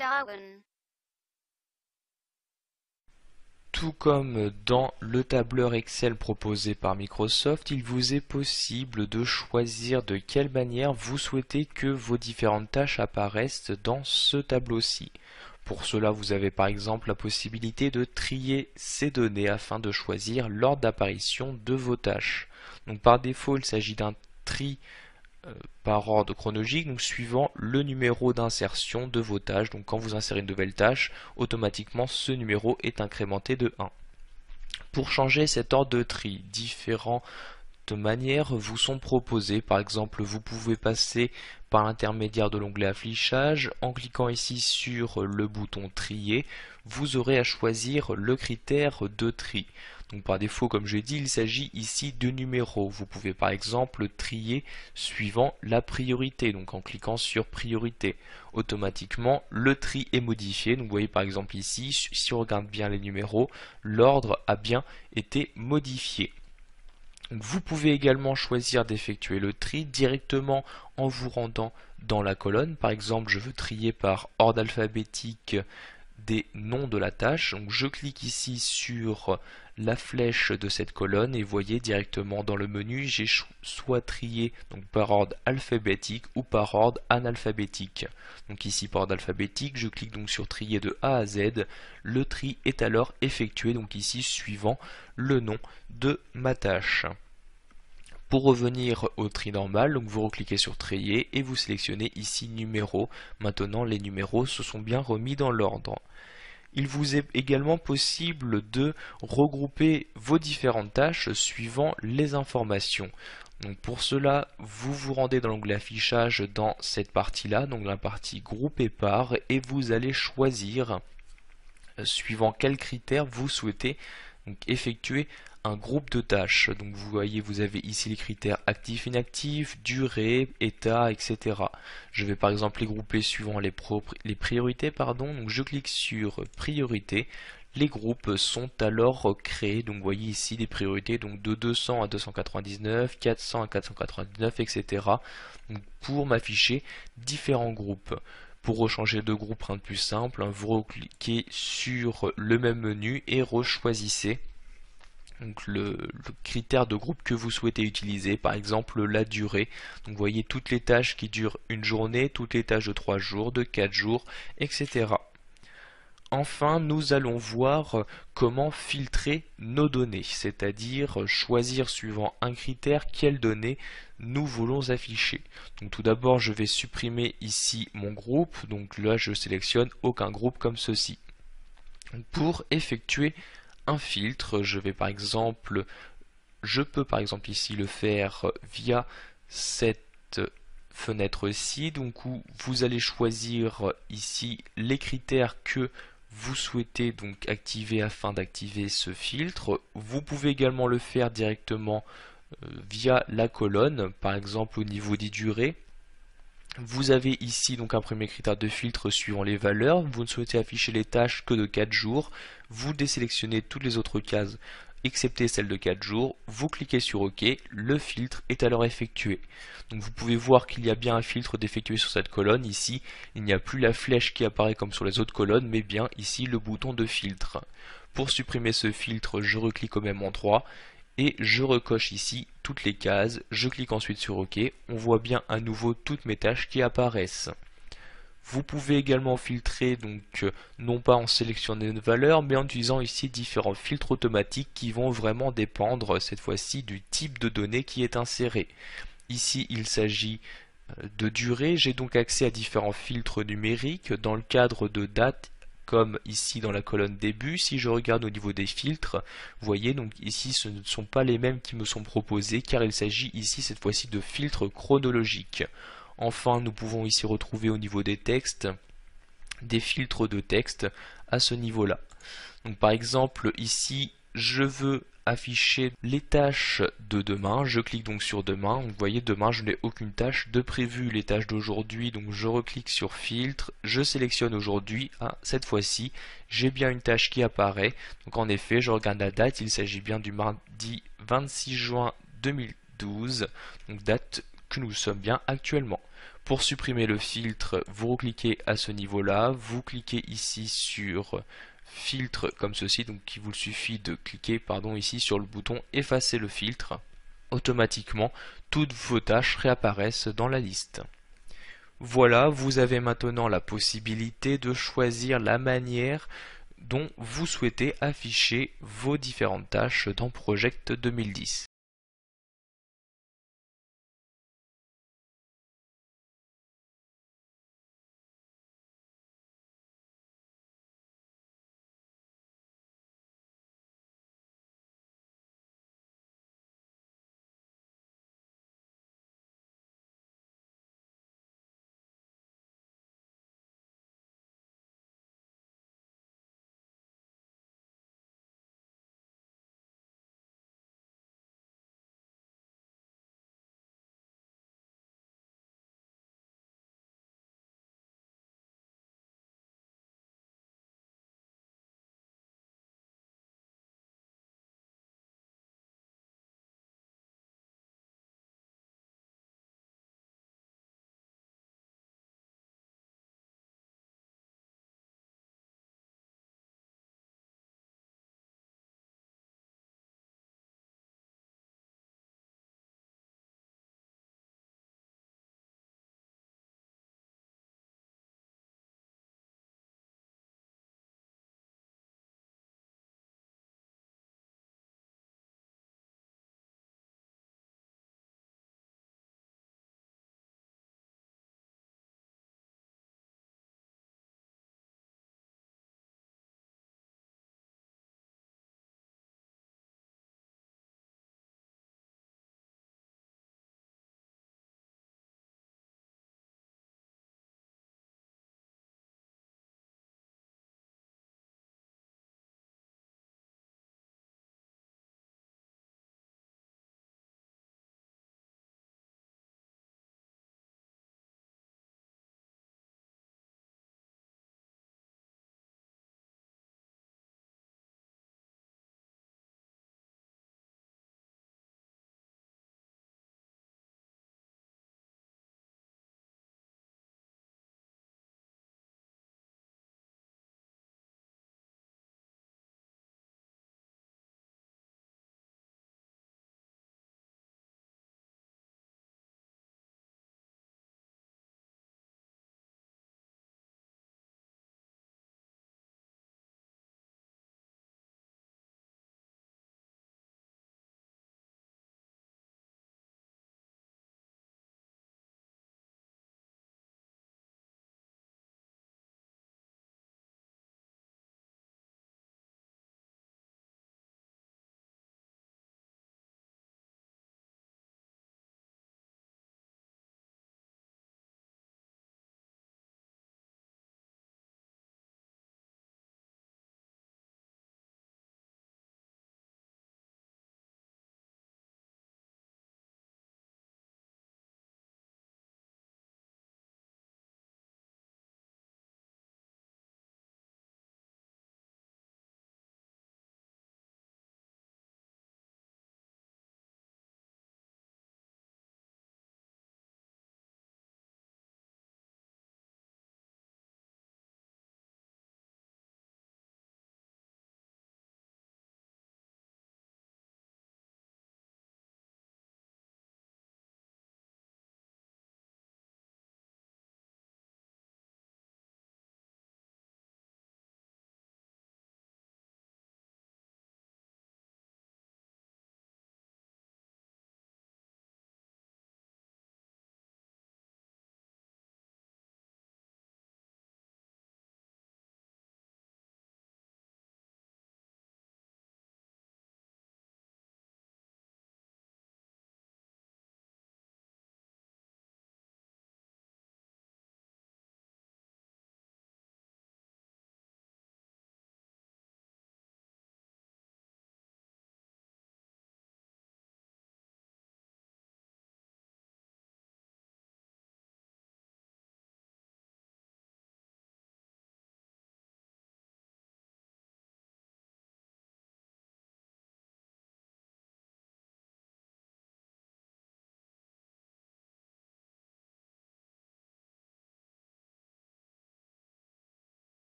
Darwin. Tout comme dans le tableur Excel proposé par Microsoft, il vous est possible de choisir de quelle manière vous souhaitez que vos différentes tâches apparaissent dans ce tableau-ci. Pour cela, vous avez par exemple la possibilité de trier ces données afin de choisir l'ordre d'apparition de vos tâches. Donc par défaut, il s'agit d'un tri par ordre chronologique, donc suivant le numéro d'insertion de vos tâches. Donc quand vous insérez une nouvelle tâche, automatiquement ce numéro est incrémenté de 1. Pour changer cet ordre de tri, différentes manières vous sont proposées. Par exemple, vous pouvez passer par l'intermédiaire de l'onglet affichage. En cliquant ici sur le bouton trier, vous aurez à choisir le critère de tri. Donc par défaut, comme je l'ai dit, il s'agit ici de numéros. Vous pouvez par exemple trier suivant la priorité. Donc en cliquant sur priorité, automatiquement le tri est modifié. Donc vous voyez par exemple ici, si on regarde bien les numéros, l'ordre a bien été modifié. Vous pouvez également choisir d'effectuer le tri directement en vous rendant dans la colonne. Par exemple, je veux trier par ordre alphabétique des noms de la tâche. Donc je clique ici sur la flèche de cette colonne et vous voyez directement dans le menu, j'ai soit trié donc par ordre alphabétique ou par ordre analphabétique. Donc ici par ordre alphabétique, je clique donc sur trier de A à Z. Le tri est alors effectué, donc ici suivant le nom de ma tâche. Pour revenir au tri normal, donc vous recliquez sur trier et vous sélectionnez ici numéro. Maintenant les numéros se sont bien remis dans l'ordre. Il vous est également possible de regrouper vos différentes tâches suivant les informations. Donc pour cela, vous vous rendez dans l'onglet affichage dans cette partie-là, donc la partie groupe et par, et vous allez choisir suivant quels critères vous souhaitez donc effectuer un groupe de tâches. Donc vous voyez, vous avez ici les critères actif, inactif, durée, état, etc. Je vais par exemple les grouper suivant les priorités, pardon. Donc je clique sur priorité. Les groupes sont alors créés. Donc vous voyez ici des priorités donc de 200 à 299, 400 à 499, etc. Donc pour m'afficher différents groupes. Pour rechanger de groupe, rien de plus simple, vous recliquez sur le même menu et rechoisissez donc le critère de groupe que vous souhaitez utiliser, par exemple la durée. Donc vous voyez toutes les tâches qui durent une journée, toutes les tâches de 3 jours, de 4 jours, etc. Enfin, nous allons voir comment filtrer nos données, c'est-à-dire choisir suivant un critère quelles données nous voulons afficher. Donc tout d'abord, je vais supprimer ici mon groupe, donc là je sélectionne aucun groupe comme ceci. Pour effectuer un filtre, je peux par exemple ici le faire via cette fenêtre-ci, donc où vous allez choisir ici les critères que vous souhaitez donc activer afin d'activer ce filtre. Vous pouvez également le faire directement via la colonne, par exemple au niveau des durées. Vous avez ici donc un premier critère de filtre suivant les valeurs. Vous ne souhaitez afficher les tâches que de 4 jours. Vous désélectionnez toutes les autres cases excepté celle de 4 jours. Vous cliquez sur OK. Le filtre est alors effectué. Donc vous pouvez voir qu'il y a bien un filtre d'effectuer sur cette colonne. Ici, il n'y a plus la flèche qui apparaît comme sur les autres colonnes, mais bien ici le bouton de filtre. Pour supprimer ce filtre, je reclique au même endroit et je recoche ici toutes les cases, je clique ensuite sur OK, on voit bien à nouveau toutes mes tâches qui apparaissent. Vous pouvez également filtrer, donc non pas en sélectionnant une valeur, mais en utilisant ici différents filtres automatiques qui vont vraiment dépendre cette fois-ci du type de données qui est inséré. Ici il s'agit de durée, j'ai donc accès à différents filtres numériques dans le cadre de date, comme ici dans la colonne début. Si je regarde au niveau des filtres, vous voyez donc ici ce ne sont pas les mêmes qui me sont proposés car il s'agit ici cette fois-ci de filtres chronologiques. Enfin, nous pouvons ici retrouver au niveau des textes des filtres de texte à ce niveau-là. Donc par exemple ici je veux afficher les tâches de demain, je clique donc sur demain, vous voyez demain je n'ai aucune tâche de prévue. Les tâches d'aujourd'hui, donc je reclique sur filtre, je sélectionne aujourd'hui, cette fois-ci j'ai bien une tâche qui apparaît. Donc en effet je regarde la date, il s'agit bien du mardi 26 juin 2012, donc date que nous sommes bien actuellement. Pour supprimer le filtre, vous cliquez à ce niveau-là, vous cliquez ici sur filtre comme ceci, donc il vous suffit de cliquer ici sur le bouton effacer le filtre. Automatiquement, toutes vos tâches réapparaissent dans la liste. Voilà, vous avez maintenant la possibilité de choisir la manière dont vous souhaitez afficher vos différentes tâches dans Project 2010.